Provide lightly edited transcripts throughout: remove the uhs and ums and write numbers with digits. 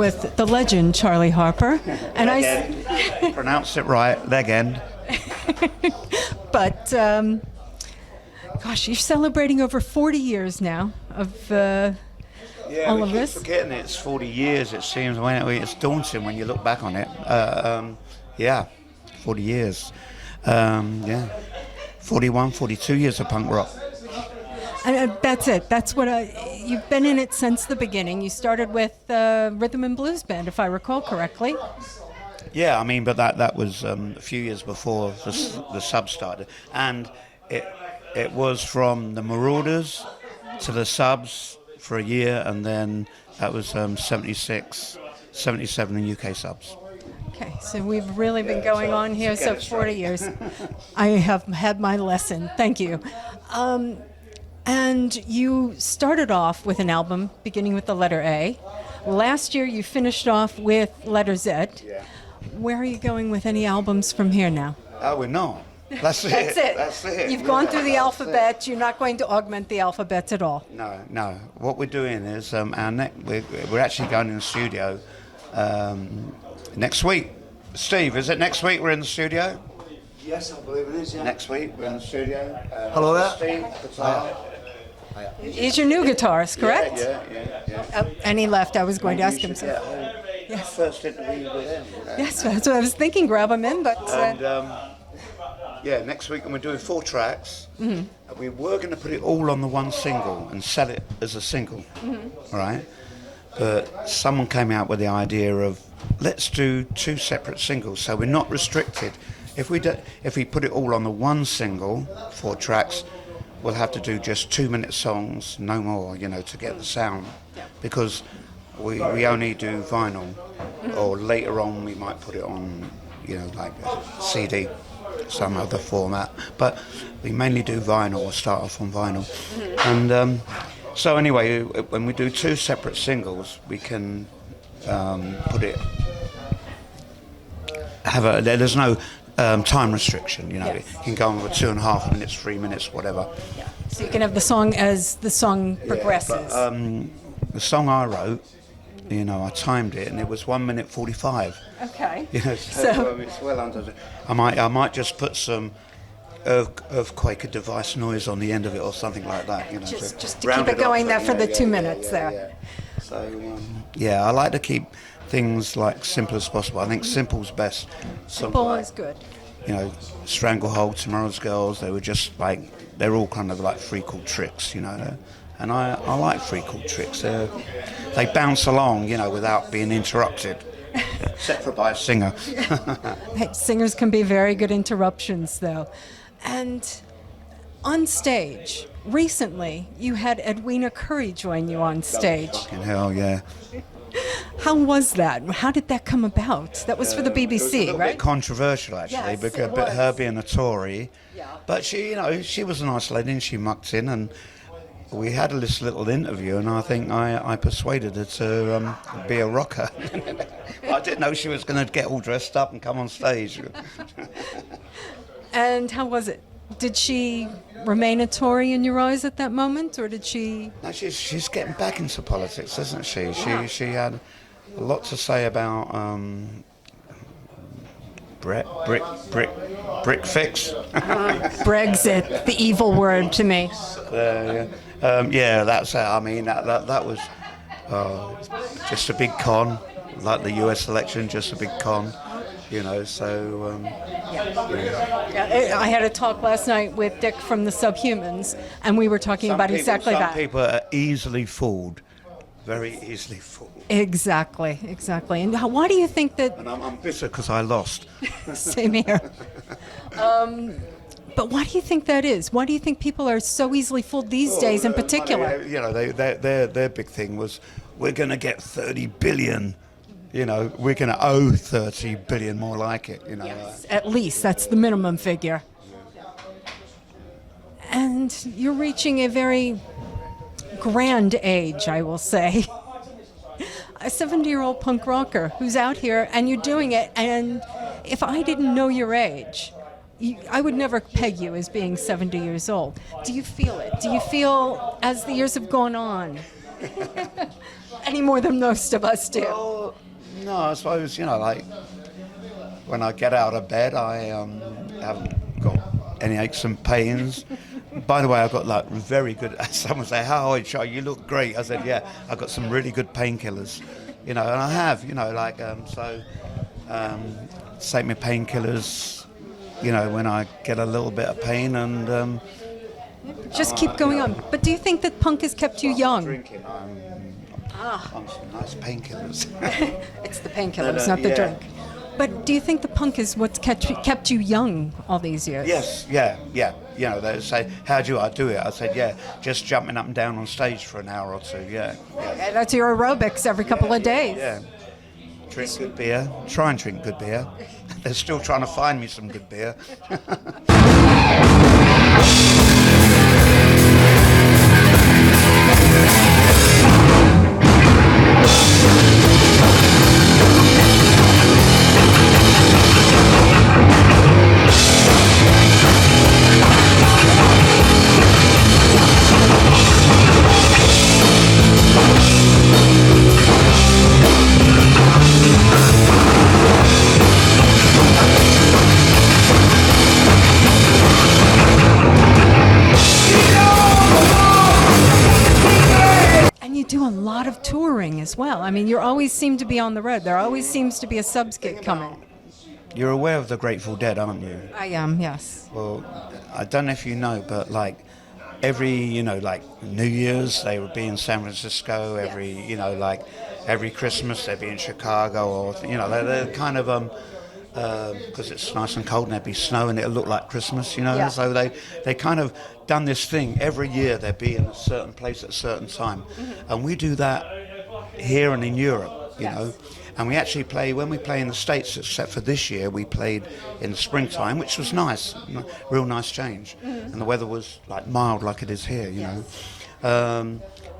with the legend Charlie Harper, and Pronounce it right, legend. But gosh, you're celebrating over 40 years now of all of this. Forgetting it's 40 years. It seems it's daunting when you look back on it. 40 years. 41, 42 years of punk rock. And that's it. That's what you've been in it since the beginning. You started with rhythm and blues band, if I recall correctly. Yeah, I mean, but that was a few years before the sub started, and it was from the Marauders to the Subs for a year, and then that was 76, 77 in UK Subs. Okay, so we've really been going on here, so 40 years. I have had my lesson. Thank you. And you started off with an album beginning with the letter A. Last year you finished off with letter Z. Yeah. Where are you going with any albums from here now? Oh, we're not. That's it. That's it. You've gone through the alphabet. You're not going to augment the alphabet at all. No. What we're doing is we're actually going in the studio next week. Steve, is it next week we're in the studio? Yes, I believe it is, yeah. Next week we're in the studio. Hello there. Steve, guitar. He's your new guitarist, correct? Yeah. And he left. I was going to ask him. Yes. First interview with him. Yes, that's what I was thinking. Grab him in, but. Next week, and we're doing 4 tracks. Mm-hmm. We were going to put it all on the one single and sell it as a single, all right? But someone came out with the idea of let's do 2 separate singles, so we're not restricted. If we put it all on the one single, 4 tracks, we'll have to do just 2-minute songs, no more, to get the sound, because we only do vinyl, or later on we might put it on, like a CD, some other format, but we mainly do vinyl, or start off on vinyl. And so anyway, when we do 2 separate singles, we can put it, there's no time restriction, It can go on for 2.5 minutes, 3 minutes, whatever. Yeah. So you can have the song as the song progresses. But, the song I wrote, I timed it, and it was 1 minute 45. Okay. So it's well under. I might just put some earthquake device noise on the end of it, or something like that. Just to keep it going there for the 2 minutes there. Yeah. So I like to keep things like simple as possible. I think simple's best. Simple is good. Stranglehold, Tomorrow's Girls. They were just they're all kind of like free cool tricks, And I like free cool tricks. They bounce along, without being interrupted, except for by a singer. Hey, singers can be very good interruptions, though. And on stage, recently, you had Edwina Currie join you on stage. Fucking hell, yeah. How was that? How did that come about? That was for the BBC, it was a little right? bit controversial, actually, Yes, because it was. her being a Tory. Yeah. But she was a nice lady, and she mucked in, and we had this little interview, and I think I persuaded her to be a rocker. I didn't know she was going to get all dressed up and come on stage. And how was it? Did she remain a Tory in your eyes at that moment, or did she? No, she's getting back into politics, isn't she? She had a lot to say about brick fix. Brexit, the evil word to me. That's it. I mean, that was just a big con, like the US election, just a big con, so... I had a talk last night with Dick from the Subhumans, and we were talking about exactly that. Some people are easily fooled, very easily fooled. Exactly. And why do you think that... And I'm bitter because I lost. Same here. But why do you think that is? Why do you think people are so easily fooled these days in particular? Money, their big thing was, we're going to get 30 billion. We're going to owe 30 billion, more like it. Yes, at least that's the minimum figure. And you're reaching a very grand age, I will say. A 70-year-old punk rocker who's out here, and you're doing it. And if I didn't know your age, I would never peg you as being 70 years old. Do you feel it? Do you feel, as the years have gone on, Any more than most of us do. Well, no, I suppose, like when I get out of bed, I haven't got any aches and pains. By the way, I've got like very good, someone say, how are you, Charlie? You look great. I said, yeah, I've got some really good painkillers, and I have, take my painkillers, when I get a little bit of pain, and Just keep going on. But do you think that punk has kept you young? drinking, on some nice painkillers. It's the painkillers, not the yeah. drink. But do you think the punk is what's kept you young all these years? Yes, yeah. They say, how do I do it? I said, yeah, just jumping up and down on stage for an hour or two, yeah. Yeah, that's your aerobics every couple of days. Yeah. Drink good beer. Try and drink good beer. They're still trying to find me some good beer. And you do a lot of touring as well. I mean, you always seem to be on the road. There always seems to be a subs gig coming. You're aware of the Grateful Dead, aren't you? I am, yes. Well, I don't know if you know, but like every, New Year's, they would be in San Francisco. Every Christmas, they'd be in Chicago, or, they're kind of, because it's nice and cold and there'd be snow and it'll look like Christmas, Yeah. So they kind of done this thing. Every year they'd be in a certain place at a certain time. Mm-hmm. And we do that here and in Europe, you Yes. know. And we actually play, when we play in the States, except for this year, we played in the springtime, which was nice, real nice change. And the weather was like mild like it is here, you know.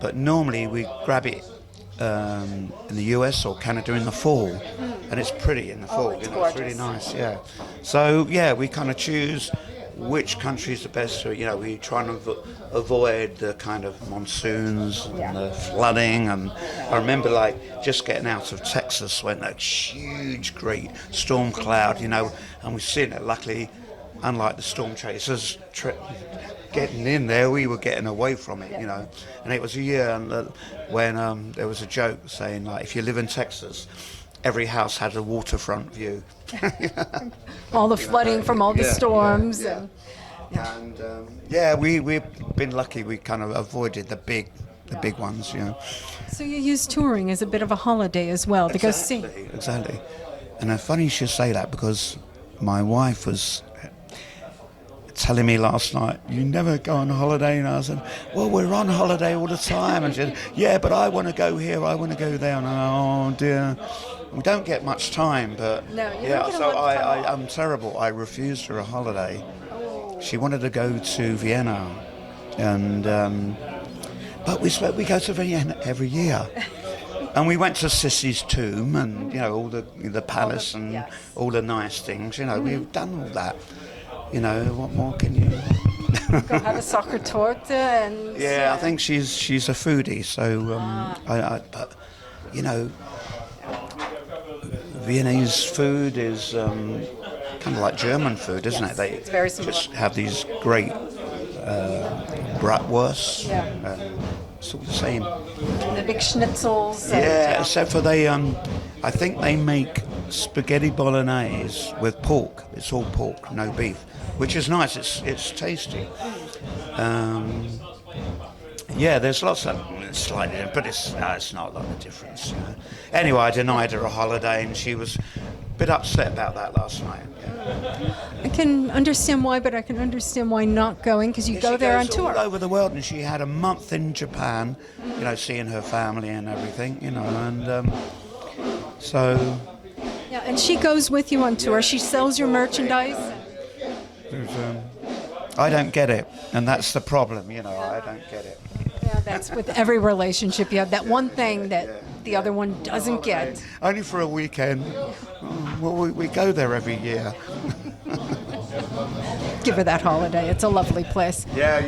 But normally we grab it in the US or Canada in the fall, and it's pretty in the fall, it's it's really nice, yeah. So, yeah, we kind of choose which country is the best, so, we try and avoid the kind of monsoons and the flooding, and I remember just getting out of Texas when that huge great storm cloud, and we've seen it, luckily, unlike the storm chasers getting in there, we were getting away from it, and it was a year when there was a joke saying, if you live in Texas, every house had a waterfront view. All the flooding from all the storms. Yeah. And we've been lucky. We kind of avoided the big ones, So you use touring as a bit of a holiday as well to go see. Exactly. And it's funny you should say that, because my wife was telling me last night, you never go on holiday, and I said, well, we're on holiday all the time, and she said, yeah, but I want to go here, I want to go there, and oh dear, we don't get much time, but No, you yeah, don't get a so lot of time. I'm terrible. I refused her a holiday. She wanted to go to Vienna, and but we go to Vienna every year. And we went to Sissy's tomb, and all the palace and all the nice things. We've done all that. What more can you? Go have a soccer torta and. Yeah, I think she's a foodie. So, but Viennese food is kind of like German food, isn't it? They it's very similar. just have these great bratwursts. Yeah. It's all the same. The big schnitzels. and, Yeah, except for I think they make spaghetti bolognese with pork. It's all pork, no beef, which is nice. It's tasty. Yeah, there's lots of slightly, but it's not a lot of difference. Anyway, I denied her a holiday, and she was a bit upset about that last night. Yeah. I can understand why, but I can understand why not going, because you go She there on goes tour. all over the world, and she had a month in Japan, seeing her family and everything, and so. Yeah, and she goes with you on tour. She sells your merchandise. I don't get it, and that's the problem, I don't get it. Yeah, that's with every relationship. You have that one thing that the other one doesn't get. Only for a weekend. Well, we go there every year. Give her that holiday. It's a lovely place. Yeah.